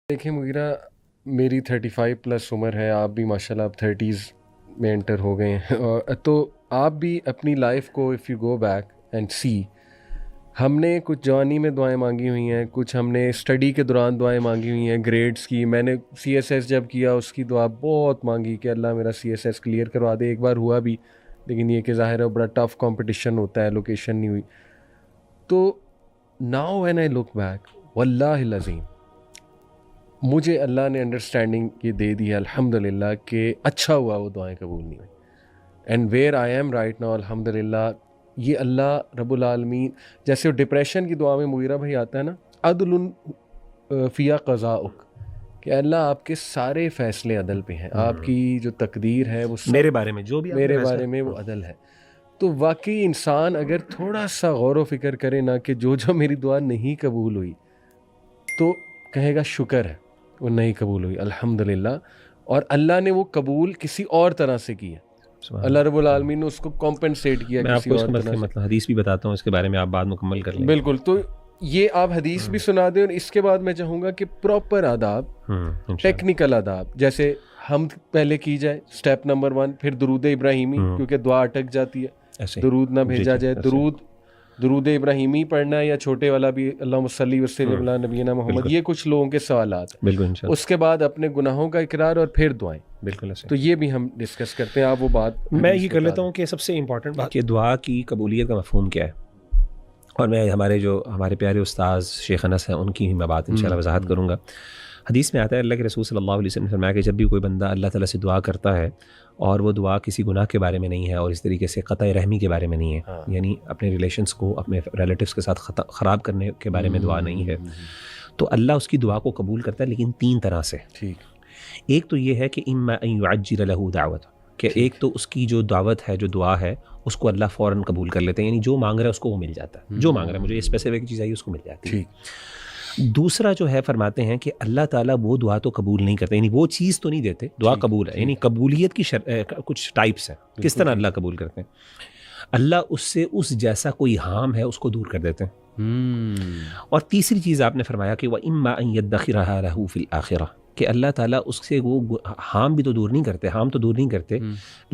دیکھیں مغیرہ، میری 35 پلس عمر ہے، آپ بھی ماشاءاللہ اب 30s میں انٹر ہو گئے ہیں، اور تو آپ بھی اپنی لائف کو if you go back and see, ہم نے کچھ جوانی میں دعائیں مانگی ہوئی ہیں، کچھ ہم نے اسٹڈی کے دوران دعائیں مانگی ہوئی ہیں، گریڈس کی. میں نے سی ایس ایس جب کیا اس کی دعا بہت مانگی کہ اللہ میرا سی ایس ایس کلیئر کروا دے. ایک بار ہوا بھی، لیکن یہ کہ ظاہر ہے بڑا ٹف کمپٹیشن ہوتا ہے، لوکیشن نہیں ہوئی. تو now when I look back, واللہ العظیم مجھے اللہ نے انڈرسٹینڈنگ یہ دے دی ہے الحمدللہ کہ اچھا ہوا وہ دعائیں قبول نہیں ہوئی. And where I am right now الحمدللہ، یہ اللہ رب العالمین، جیسے ڈپریشن کی دعا میں مغیرہ بھائی آتا ہے نا، عدل فیا قضاؤک، کہ اللہ آپ کے سارے فیصلے عدل پہ ہیں، آپ کی جو تقدیر ہے وہ میرے بارے میں جو بھی میرے بارے میں وہ عدل ہے. تو واقعی انسان اگر تھوڑا سا غور و فکر کرے نا کہ جو میری دعا نہیں قبول ہوئی، تو کہے گا شکر ہے وہ نہیں قبول ہوئی الحمدللہ، اور اللہ نے وہ قبول کسی اور طرح سے کی ہے. اللہ رب العالمین نے اس کو کمپنسیٹ کیا میں آپ کسی کو اور اس طرح کا سے. مطلب حدیث بھی بتاتا ہوں، اس کے بارے میں آپ بات مکمل کر لیں. بالکل. تو یہ آپ حدیث بھی سنا دیں، اور اس کے بعد میں چاہوں گا کہ پراپر آداب، ٹیکنیکل آداب، جیسے ہم پہلے کی جائے اسٹیپ نمبر 1، پھر درود ابراہیمی، کیونکہ دعا اٹک جاتی ہے، درود نہ بھیجا جائے، درود ابراہیمی پڑھنا ہے، یا چھوٹے والا بھی اللہم صلی وسلم علی نبینا محمد. یہ کچھ لوگوں کے سوالات ہیں. بالکل. اس کے بعد اپنے گناہوں کا اقرار، اور پھر دعائیں. بالکل ایسے. تو یہ بھی ہم ڈسکس کرتے ہیں. آپ وہ بات میں یہ کر لیتا ہوں کہ سب سے امپورٹنٹ بات کہ دعا کی قبولیت کا مفہوم کیا ہے، اور میں ہمارے پیارے استاذ شیخ انس ہیں ان کی ہی میں بات انشاءاللہ وضاحت کروں گا. حدیث میں آتا ہے اللہ کے رسول صلی اللہ علیہ وسلم نے فرمایا کہ جب بھی کوئی بندہ اللہ تعالیٰ سے دعا کرتا ہے اور وہ دعا کسی گناہ کے بارے میں نہیں ہے، اور اس طریقے سے قطع رحمی کے بارے میں نہیں ہے، یعنی اپنے ریلیشنس کو اپنے ریلیٹیوز کے ساتھ خراب کرنے کے بارے میں دعا نہیں ہے، تو اللہ اس کی دعا کو قبول کرتا ہے، لیکن 3 طرح سے. ایک تو یہ ہے کہ اما ان یعجل له دعوت، کہ ایک تو اس کی جو دعوت ہے، جو دعا ہے، اس کو اللہ فوراً قبول کر لیتے ہیں، یعنی جو مانگ رہا ہے اس کو وہ مل جاتا ہے، جو مانگ رہا ہے مجھے یہ اسپیسیفک چیز آئی اس کو مل جاتی ہے. دوسرا جو ہے فرماتے ہیں کہ اللہ تعالیٰ وہ دعا تو قبول نہیں کرتے، یعنی وہ چیز تو نہیں دیتے، دعا قبول ہے، یعنی قبولیت کی کچھ ٹائپس ہیں. کس طرح اللہ قبول کرتے ہیں؟ اللہ اس سے اس جیسا کوئی ہارم ہے اس کو دور کر دیتے ہیں. اور تیسری چیز آپ نے فرمایا کہ وَإِمَّا أَن يَدَّخِرَهَا لَهُ فِي الْآخِرَةِ، کہ اللہ تعالیٰ اس سے وہ ہارم بھی تو دور نہیں کرتے، ہارم تو دور نہیں کرتے،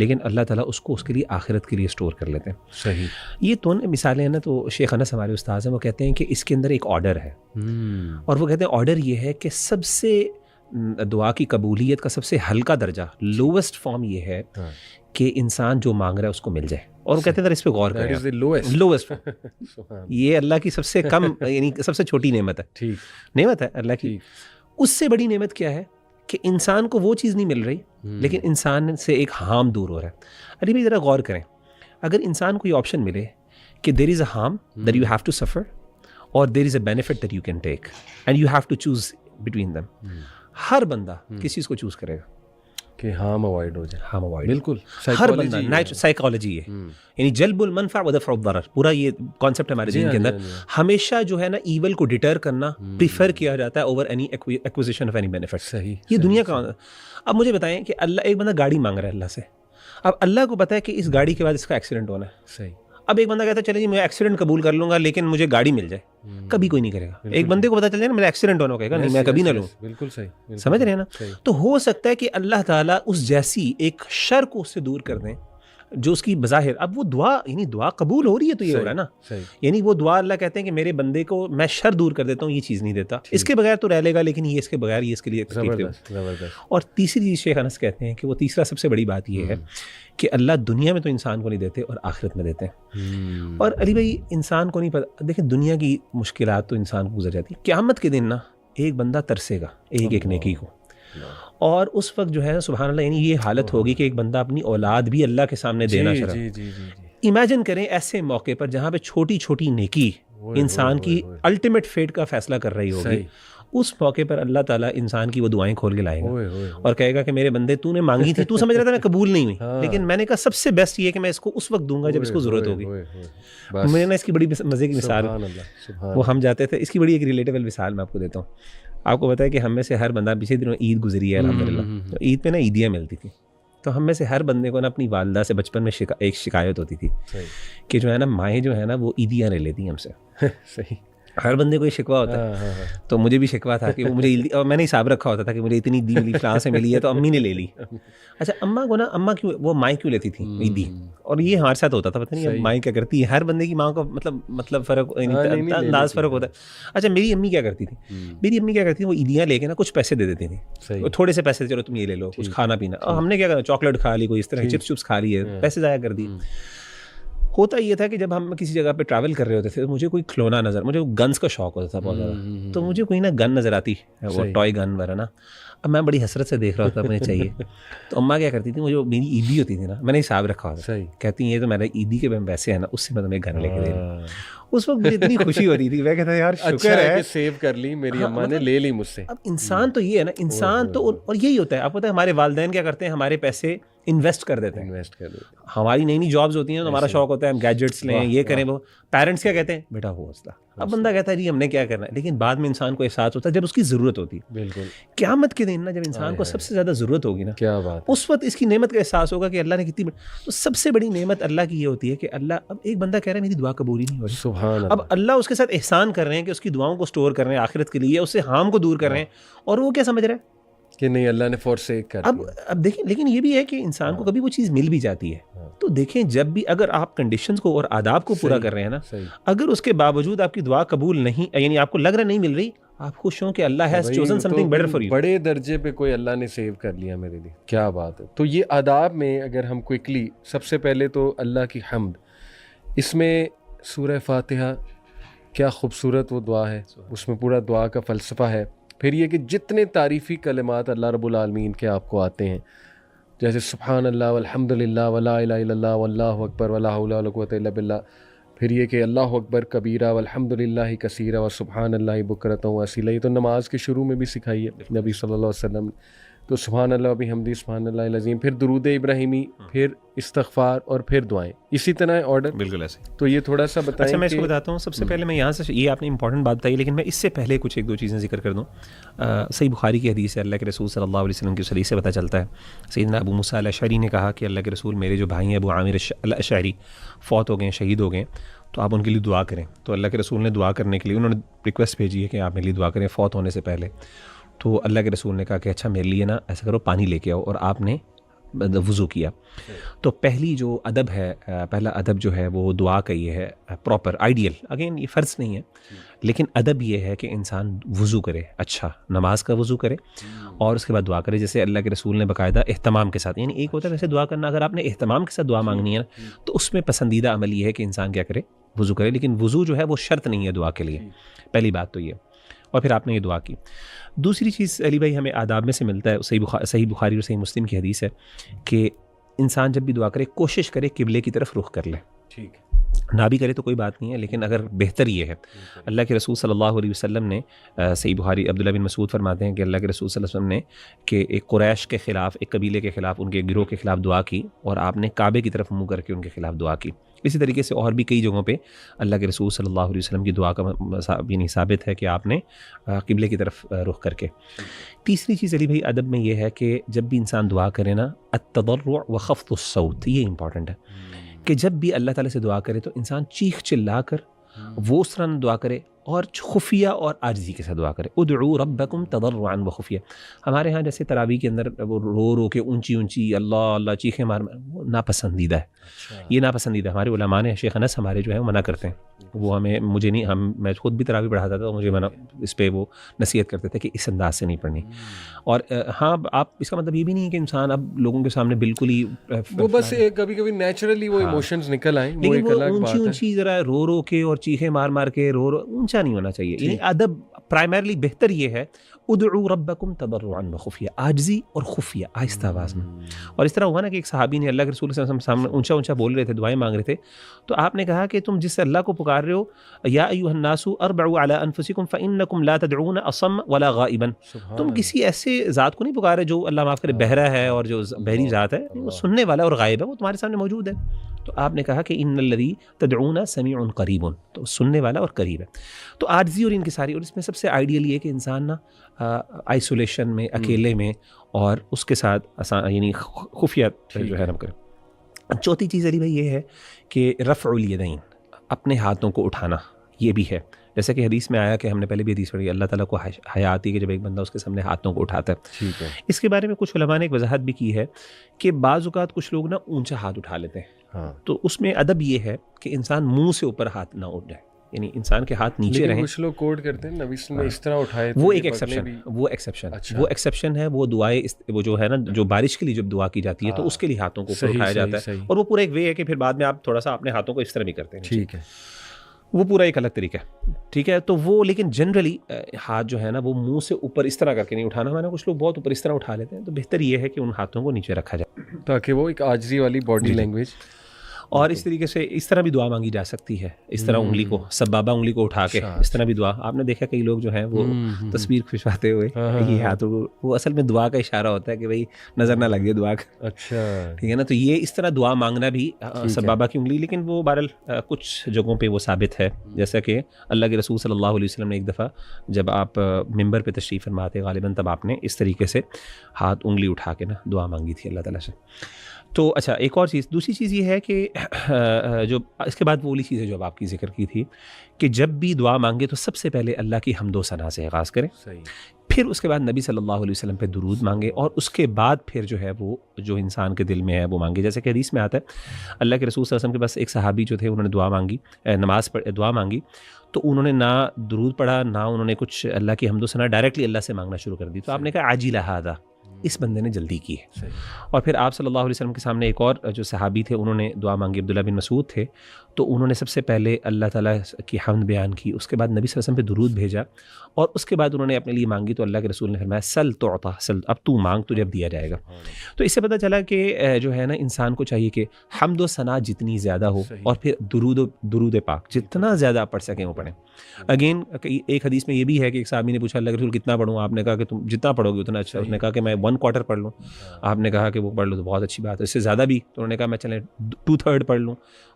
لیکن اللہ تعالیٰ اس کو اس کے لیے آخرت کے لیے اسٹور کر لیتے ہیں. صحیح. یہ تو مثالیں ہیں نا. تو شیخ انس ہمارے استاذ ہیں، وہ کہتے ہیں کہ اس کے اندر ایک آرڈر ہے، اور وہ کہتے ہیں آرڈر یہ ہے کہ سب سے دعا کی قبولیت کا سب سے ہلکا درجہ، لووسٹ فارم یہ ہے کہ انسان جو مانگ رہا ہے اس کو مل جائے. اور وہ کہتے ہیں اس پہ غور کریں، لووسٹ یہ اللہ کی سب سے کم یعنی سب سے چھوٹی نعمت ہے. نعمت ہے اللہ کی. اس سے بڑی نعمت کیا ہے کہ انسان کو وہ چیز نہیں مل رہی، لیکن انسان سے ایک ہارم دور ہو رہا ہے. علی بھائی ذرا غور کریں، اگر انسان کو یہ آپشن ملے کہ there is a harm that you have to suffer, اور there is a benefit that you can take, and you have to choose between them, ہر بندہ کس چیز کو چوز کرے گا کہ ہارم اوائڈ ہو جائے. Harm avoid. بالکل. ہر بندہ سائیکالوجی ہے، یعنی جلب المنفع ودفع الضرر، پورا یہ کانسیپٹ ہمارے دین کے اندر. ہمیشہ جو ہے نا ایول کو ڈیٹر کرنا پریفر کیا جاتا ہے over any acquisition of any benefit. صحیح. یہ دنیا کا. اب مجھے بتائیں کہ اللہ، ایک بندہ گاڑی مانگ رہا ہے اللہ سے، اب اللہ کو پتا ہے کہ اس گاڑی کے بعد اس کا ایکسیڈنٹ ہونا ہے. صحیح. اب ایک بندہ کہتا ہے چلے جی میں ایکسیڈنٹ قبول کر لوں گا لیکن مجھے گاڑی مل جائے، کبھی کوئی نہیں کرے گا. ایک بندے کو پتا چل جائے نا میرا ایکسیڈنٹ ہونا، کہے گا نہیں میں کبھی نہ لوں. بالکل صحیح. سمجھ رہے ہیں نا. تو ہو سکتا ہے کہ اللہ تعالیٰ اس جیسی ایک شر کو اس سے دور کر دیں جو اس کی بظاہر، اب وہ دعا یعنی دعا قبول ہو رہی ہے تو یہ ہو رہا ہے نا. یعنی وہ دعا اللہ کہتے ہیں کہ میرے بندے کو میں شر دور کر دیتا ہوں، یہ چیز نہیں دیتا، اس کے بغیر تو رہ لے گا، لیکن یہ اس کے بغیر یہ اس کے لیے تکلیف دے. اور تیسری چیز شیخ انس کہتے ہیں کہ وہ تیسرا سب سے بڑی بات یہ ہے کہ اللہ دنیا میں تو انسان کو نہیں دیتے اور آخرت میں دیتے ہیں. اور علی بھائی انسان کو نہیں پتا، دیکھیں دنیا کی مشکلات تو انسان کو گزر جاتی ہے، قیامت کے دن نا ایک بندہ ترسے گا ایک نیکی کو، اور اس وقت جو ہے سبحان اللہ، یعنی یہ حالت ہوگی کہ ایک بندہ اپنی اولاد بھی اللہ کے سامنے دینا چاہ رہا ہے. امیجن کریں ایسے موقع پر جہاں پہ چھوٹی چھوٹی نیکی انسان کی الٹیمیٹ فیٹ کا فیصلہ کر رہی ہوگی، اس موقع پر اللہ تعالیٰ انسان کی وہ دعائیں کھول کے لائے گا اور کہے گا کہ میرے بندے تو نے مانگی تھی، تو سمجھ رہا تھا میں قبول نہیں ہوئی، لیکن میں نے کہا سب سے بیسٹ یہ کہ میں اس کو اس وقت دوں گا جب اس کو ضرورت ہوگی. میں نے اس کی بڑی مزے کی مثال، وہ ہم جاتے تھے، اس کی بڑی ایک ریلیٹیبل مثال میں آپ کو دیتا ہوں. آپ کو پتا ہے کہ ہم میں سے ہر بندہ، پچھلے دنوں عید گزری ہے الحمدللہ، تو عید پہ نا عیدیاں ملتی تھی، تو ہم میں سے ہر بندے کو نا اپنی والدہ سے بچپن میں ایک شکایت ہوتی تھی کہ جو ہے نا مائیں جو ہے نا وہ عیدیاں لے لیتی ہیں ہم سے. صحیح. ہر بندے کو یہ شکوہ ہوتا ہے. تو مجھے بھی شکوہ تھا کہ وہ مجھے اور میں نے حساب رکھا ہوتا تھا کہ مجھے اتنی عیدی ملی فلاں سے ملی ہے تو امی نے لے لی. اچھا اماں کو نا اماں کیوں وہ مائیں کیوں لیتی تھی عیدی, اور یہ ہمارے ساتھ ہوتا تھا, پتہ نہیں مائیں کیا کرتی ہے, ہر بندے کی ماں کا مطلب فرق انداز فرق ہوتا ہے. اچھا میری امی کیا کرتی تھی, میری امی کیا کرتی تھی, وہ عیدیاں لے کے نا کچھ پیسے دے دیتی تھیں, تھوڑے سے پیسے, چلو تم یہ لے لو, کچھ کھانا پینا. اور ہم نے کیا کرنا, چاکلیٹ کھا لی, کوئی اس طرح چپس چپس کھا لیے, پیسے ضائع کر دیے. ہوتا یہ تھا کہ جب ہم کسی جگہ پہ ٹریول کر رہے ہوتے تھے تو مجھے کوئی کھلونا نظر, مجھے گنز کا شوق ہوتا تھا بہت زیادہ, تو مجھے کوئی نا گن نظر آتی, وہ ٹوائے گن وغیرہ نا, اب میں بڑی حسرت سے دیکھ رہا ہوتا مجھے چاہیے. تو اماں کیا کرتی تھی, وہ جو میری عیدی ہوتی تھی نا, میں نے حساب رکھا ہوتا, کہتی ہیں یہ تو میرا عیدی کے پیسے ہیں نا, اس سے میں تمہیں گن لے کے دے رہا ہوں. اس وقت مجھے اتنی خوشی ہو رہی تھی, میں کہتا یار شکر ہے کہ سیو کر لی میری اماں نے, لے لی مجھ سے. اب انسان تو یہ ہے نا, انسان تو, اور یہی ہوتا ہے, آپ پتہ ہے ہمارے والدین کیا کرتے ہیں, ہمارے پیسے انویسٹ کر دیتے ہیں. ہماری نئی نئی جابس ہوتی ہیں تو ہمارا شوق ہوتا ہے ہم گیجٹس لیں, یہ کریں, وہ پیرنٹس کیا کہتے ہیں, بیٹا ہو حوصلہ. اب بندہ کہتا ہے جی ہم نے کیا کرنا ہے, لیکن بعد میں انسان کو احساس ہوتا ہے جب اس کی ضرورت ہوتی ہے. بالکل قیامت کے دن نا, جب انسان کو سب سے زیادہ ضرورت ہوگی نا, کیا بات, اس وقت اس کی نعمت کا احساس ہوگا کہ اللہ نے کتنی. تو سب سے بڑی نعمت اللہ کی یہ ہوتی ہے کہ اللہ, اب ایک بندہ کہہ رہا ہے میری دعا قبول ہی نہیں ہو رہی, سبحان اللہ, اب اللہ اس کے ساتھ احسان کر رہے ہیں کہ اس کی دعاؤں کو اسٹور کر رہے ہیں آخرت کے لیے, اس سے ہارم کو دور کر رہے ہیں, اور وہ کیا سمجھ رہا ہے کہ نہیں اللہ نے فورسیک کر دیا. اب دیکھیں, لیکن یہ بھی ہے کہ انسان کو کبھی وہ چیز مل بھی جاتی ہے. تو دیکھیں جب بھی اگر آپ کنڈیشنز کو اور آداب کو پورا کر رہے ہیں نا, اگر اس کے باوجود آپ کی دعا قبول نہیں, یعنی آپ کو لگ رہا نہیں مل رہی, آپ خوش ہوں کہ اللہ has chosen something better for you. بڑے درجے پہ کوئی اللہ نے سیو کر لیا میرے لیے, کیا بات ہے. تو یہ آداب میں اگر ہم کوئکلی, سب سے پہلے تو اللہ کی حمد, اس میں سورہ فاتحہ کیا خوبصورت وہ دعا ہے, اس میں پورا دعا کا فلسفہ ہے. پھر یہ کہ جتنے تعریفی کلمات اللہ رب العالمین کے آپ کو آتے ہیں, جیسے سبحان اللہ والحمد للہ ولا الہ الا اللہ واللہ اکبر ولا حول ولا قوۃ الا باللہ. پھر یہ کہ اللہ اکبر کبیرہ والحمد للہ کثیرہ وسبحان اللہ بکرۃ واصیلہ. یہ تو نماز کے شروع میں بھی سکھائی ہے نبی صلی اللہ علیہ وسلم. تو سبحان اللہ وبحمدہ سبحان اللہ العظیم, پھر درود ابراہیمی, پھر استغفار, اور پھر دعائیں, اسی طرح آرڈر. بالکل ایسے. تو یہ تھوڑا سا بتائیں. اچھا میں اس کو بتاتا ہوں. سب سے پہلے میں یہاں سے, یہ آپ نے امپورٹنٹ بات بتائی, لیکن میں اس سے پہلے کچھ ایک دو چیزیں ذکر کر دوں. صحیح بخاری کی حدیث ہے, اللہ کے رسول صلی اللہ علیہ وسلم کی حدیث سے پتہ چلتا ہے, سیدنا ابو موسیٰ الاشعری نے کہا کہ اللہ کے رسول, میرے جو بھائی ہیں ابو عامر الاشعری فوت ہو گئے ہیں, شہید ہو گئے, تو آپ ان کے لیے دعا کریں. تو اللہ کے رسول نے دعا کرنے کے لیے انہوں نے ریکویسٹ بھیجی ہے کہ آپ میرے لیے دعا کریں فوت ہونے سے پہلے. تو اللہ کے رسول نے کہا کہ اچھا میرے لیے نا ایسا کرو, پانی لے کے آؤ, اور آپ نے وضو کیا. تو پہلی جو ادب ہے, پہلا ادب جو ہے وہ دعا کا یہ ہے پراپر آئیڈیل, اگین یہ فرض نہیں ہے, لیکن ادب یہ ہے کہ انسان وضو کرے, اچھا نماز کا وضو کرے, اور اس کے بعد دعا کرے, جیسے اللہ کے رسول نے باقاعدہ اہتمام کے ساتھ. یعنی ایک ہوتا ہے ویسے دعا کرنا, اگر آپ نے اہتمام کے ساتھ دعا مانگنی ہے تو اس میں پسندیدہ عمل یہ ہے کہ انسان کیا کرے, وضو کرے. لیکن وضو جو ہے وہ شرط نہیں ہے دعا کے لیے, پہلی بات تو یہ. اور پھر آپ نے یہ دعا کی. دوسری چیز علی بھائی ہمیں آداب میں سے ملتا ہے, صحیح بخاری اور صحیح مسلم کی حدیث ہے کہ انسان جب بھی دعا کرے کوشش کرے قبلے کی طرف رخ کر لے. ٹھیک نہ بھی کرے تو کوئی بات نہیں ہے, لیکن اگر بہتر یہ ہے, اللہ کے رسول صلی اللہ علیہ وسلم نے, صحیح بخاری عبداللہ بن مسعود فرماتے ہیں کہ اللہ کے رسول صلی اللہ علیہ وسلم نے کہ ایک قریش کے خلاف, ایک قبیلے کے خلاف, ان کے گروہ کے خلاف دعا کی, اور آپ نے کعبے کی طرف منہ کر کے ان کے خلاف دعا کی. اسی طریقے سے اور بھی کئی جگہوں پہ اللہ کے رسول صلی اللہ علیہ وسلم کی دعا کا یعنی ثابت ہے کہ آپ نے قبلے کی طرف رخ کر کے. تیسری چیز علی بھائی ادب میں یہ ہے کہ جب بھی انسان دعا کرے نا, التضرع وخفض الصوت, یہ امپورٹنٹ ہے کہ جب بھی اللہ تعالیٰ سے دعا کرے تو انسان چیخ چلا کر وہ اس طرح دعا کرے, اور خفیہ اور عاجزی کے ساتھ دعا کرے. ادعوا ربکم تضرعا وخفیہ. ہمارے ہاں جیسے تراویح کے اندر وہ رو رو کے اونچی اونچی اللہ اللہ چیخیں مار, وہ ناپسندیدہ ہے. یہ ناپسندیدہ ہمارے علماء نے, شیخ انس ہمارے جو ہے وہ منع کرتے ہیں. وہ ہمیں, مجھے نہیں, میں خود بھی تراویح پڑھاتا تھا, مجھے منع, اس پہ وہ نصیحت کرتے تھے کہ اس انداز سے نہیں پڑھنی. اور ہاں آپ, اس کا مطلب یہ بھی نہیں ہے کہ انسان اب لوگوں کے سامنے بالکل ہی وہ بس کبھی کبھی نیچرلی وہ ایموشنز نکل آئیں, لیکن وہ اونچی اونچی ذرا رو رو کے اور چیخیں مار مار کے رو اونچا نہیں ہونا چاہیے. یعنی ادب پرائمرلی بہتر یہ ہے, ادعوا ربکم تضرعا وخفیہ, عاجزی اور خفیہ, آہستہ آواز میں. اور اس طرح ہوا نا کہ ایک صحابی نے اللہ کے رسول صلی اللہ علیہ وسلم سامنے اونچا اونچا بول رہے تھے, دعائیں مانگ رہے تھے, تو آپ نے کہا کہ تم جس سے اللہ کو پکار رہے ہو, یا ایھا الناس اربعوا علی انفسکم فانکم لا تدعون اصم ولا غائبا, تم کسی ایسے ذات کو نہیں پکار رہے جو اللہ معاف کرے بہرا ہے, اور جو بہری ذات ہے وہ سننے والا اور غائب ہے, وہ تمہارے سامنے موجود ہے. تو آپ نے کہا کہ ان الذی تدعون سمیع قریب, تو سننے والا اور قریب ہے. تو عاجزی اور انکساری, اور اس میں سب سے آئیڈیل یہ کہ انسان نا آئسولیشن میں, اکیلے میں, اور اس کے ساتھ یعنی خفیہ جو ہے نہ کرے. چوتھی چیز علی بھائی یہ ہے کہ رفع الیدین, اپنے ہاتھوں کو اٹھانا, یہ بھی ہے. جیسا کہ حدیث میں آیا کہ ہم نے پہلے بھی حدیث پڑھی, اللہ تعالیٰ کو حیا آتی ہے کہ جب ایک بندہ اس کے سامنے ہاتھوں کو اٹھاتا ہے. ٹھیک ہے. اس کے بارے میں کچھ علماء نے ایک وضاحت بھی کی ہے کہ بعض اوقات کچھ لوگ نا اونچا ہاتھ اٹھا لیتے ہیں. ہاں. تو اس میں ادب یہ ہے کہ انسان منہ سے اوپر ہاتھ نہ اٹھ جائے, یعنی انسان کے ہاتھ نیچے رہیں. کچھ لوگ کوڈ کرتے ہیں نبی صلی اللہ علیہ وسلم نے اس طرح اٹھائے, وہ ایک ایکسیپشن ہے. وہ دعائیں وہ جو ہے نا, جو بارش کے لیے جب دعا کی جاتی ہے تو اس کے لیے ہاتھوں کو اوپر اٹھایا جاتا ہے, اور وہ پورا ایک وے ہے کہ پھر بعد میں آپ تھوڑا سا اپنے ہاتھوں کو اس طرح بھی کرتے ہیں. ٹھیک ہے, وہ پورا ایک الگ طریقہ ہے. ٹھیک ہے, تو وہ لیکن جنرلی ہاتھ جو ہے نا وہ منہ سے اوپر اس طرح کر کے نہیں اٹھانا. میں نے کچھ لوگ بہت اوپر اس طرح اٹھا لیتے ہیں, تو بہتر یہ ہے کہ ان ہاتھوں کو نیچے رکھا جائے تاکہ وہ ایک عاجزی والی باڈی لینگویج. اور اس طریقے سے اس طرح بھی دعا مانگی جا سکتی ہے, اس طرح انگلی کو سبابہ انگلی کو اٹھا کے اس طرح بھی دعا. آپ نے دیکھا کئی لوگ جو ہیں وہ تصویر کھنچواتے ہوئے یہ ہاتھوں کو, وہ اصل میں دعا کا اشارہ ہوتا ہے کہ بھائی نظر نہ لگ جائے دعا کا. اچھا, ٹھیک ہے نا. تو یہ اس طرح دعا مانگنا بھی سبابہ کی انگلی, لیکن وہ بہرحال کچھ جگہوں پہ وہ ثابت ہے. جیسا کہ اللہ کے رسول صلی اللہ علیہ وسلم نے ایک دفعہ جب آپ ممبر پہ تشریف فرما تھے غالباً, تب آپ نے اس طریقے سے ہاتھ انگلی اٹھا کے نا دعا مانگی تھی اللہ تعالیٰ سے. تو اچھا, ایک اور چیز, دوسری چیز یہ ہے کہ جو اس کے بعد وہ والی چیز ہے جو اب آپ کی ذکر کی تھی کہ جب بھی دعا مانگے تو سب سے پہلے اللہ کی حمد و ثنا سے آغاز کریں, پھر اس کے بعد نبی صلی اللہ علیہ وسلم پہ درود مانگے, اور اس کے بعد پھر جو ہے وہ جو انسان کے دل میں ہے وہ مانگے. جیسے کہ حدیث میں آتا ہے اللہ کے رسول صلی اللہ علیہ وسلم کے پاس ایک صحابی جو تھے, انہوں نے دعا مانگی, دعا مانگی, تو انہوں نے نہ درود پڑھا نہ انہوں نے کچھ اللہ کی حمد و ثنا, ڈائریکٹلی اللہ سے مانگنا شروع کر دی. تو آپ نے کہا عاجل ھذا, اس بندے نے جلدی کی ہے. اور پھر آپ صلی اللہ علیہ وسلم کے سامنے ایک اور جو صحابی تھے, انہوں نے دعا مانگی, عبداللہ بن مسعود تھے, تو انہوں نے سب سے پہلے اللہ تعالیٰ کی حمد بیان کی, اس کے بعد نبی صلی اللہ علیہ وسلم پہ درود بھیجا, اور اس کے بعد انہوں نے اپنے لیے مانگی, تو اللہ کے رسول نے فرمایا سل تعطیٰ, سل, اب تو مانگ تجھے اب دیا جائے گا. تو اس سے پتہ چلا کہ جو ہے نا انسان کو چاہیے کہ حمد و ثنا جتنی زیادہ ہو, اور پھر درود پاک جتنا زیادہ آپ پڑھ سکیں وہ پڑھیں. اگین ایک حدیث میں یہ بھی ہے کہ ایک صحابی نے پوچھا اللہ کے رسول کتنا پڑھوں, آپ نے کہا کہ تم جتنا پڑھو گے اتنا اچھا. اس نے کہا کہ میں 1/4 پڑھ لوں. آپ نے کہا کہ وہ پڑھ لو تو بہت اچھی بات ہے, اس سے زیادہ بھی. تو انہوں نے کہا میں چلیں 2/3 پڑھ لوں.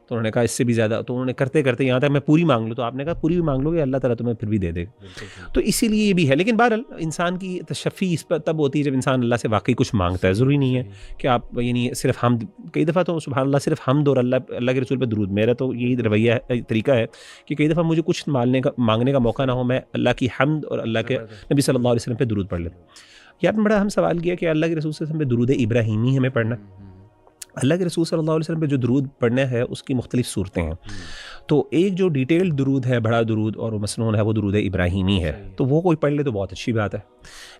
تو انہوں نے کہا اس سے بھی زیادہ. تو انہوں نے کرتے کرتے یہاں تک میں پوری مانگ لوں. تو آپ نے کہا پوری بھی مانگ لو گے, اللہ تعالیٰ تمہیں پھر بھی دے دے گا. تو اسی لیے یہ بھی ہے. لیکن بہرحال انسان کی تشفی اس پر تب ہوتی ہے جب انسان اللہ سے واقعی کچھ مانگتا ہے. ضروری نہیں ہے کہ آپ یعنی صرف حمد, کئی دفعہ تو سبحان اللہ صرف حمد اور اللہ کے رسول پہ درود. میرا تو یہی رویہ طریقہ ہے کہ کئی دفعہ مجھے کچھ مانگنے کا موقع نہ ہو, میں اللہ کی حمد اور اللہ کے نبی صلی اللہ علیہ وسلم پہ درود پڑھ لیتا. یار بڑا اہم سوال کیا کہ اللہ کے رسول صلی اللہ علیہ وسلم پہ درود ابراہیمی ہمیں پڑھنا. اللہ کے رسول صلی اللہ علیہ وسلم پہ جو درود پڑھنا ہے اس کی مختلف صورتیں ہیں. تو ایک جو ڈیٹیلڈ درود ہے, بڑا درود اور مسنون ہے, وہ درود ابراہیمی ہے. تو وہ کوئی پڑھ لے تو بہت اچھی بات ہے.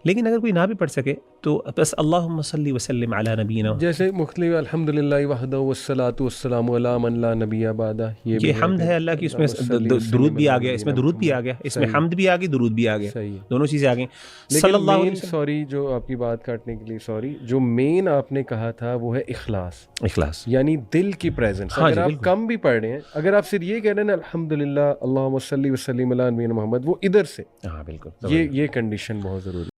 لیکن اگر کوئی نہ بھی پڑھ سکے تو بس اللہم صلی وسلم علی نبینا, جیسے مختلف الحمدللہ وحدہ والصلاۃ والسلام علی من لا نبی بعدہ, یہ حمد ہے اللہ کی. اس میں درود بھی آ گیا, اس میں درود بھی آ گیا, اس میں حمد بھی آ گئی, درود بھی آ گیا, دونوں چیزیں آ گئیں. صلی اللہ علیہ وسلم. سوری جو آپ کی بات کاٹنے کے لیے سوری, جو مین آپ نے کہا تھا وہ ہے اخلاص, یعنی دل کی پریزنس. اگر آپ کم بھی پڑھ رہے ہیں, اگر آپ صرف یہ کہہ رہے ہیں الحمدللہ اللہم صلی وسلم علی نبینا محمد, وہ ادھر سے, ہاں بالکل, یہ کنڈیشن بہت ضروری.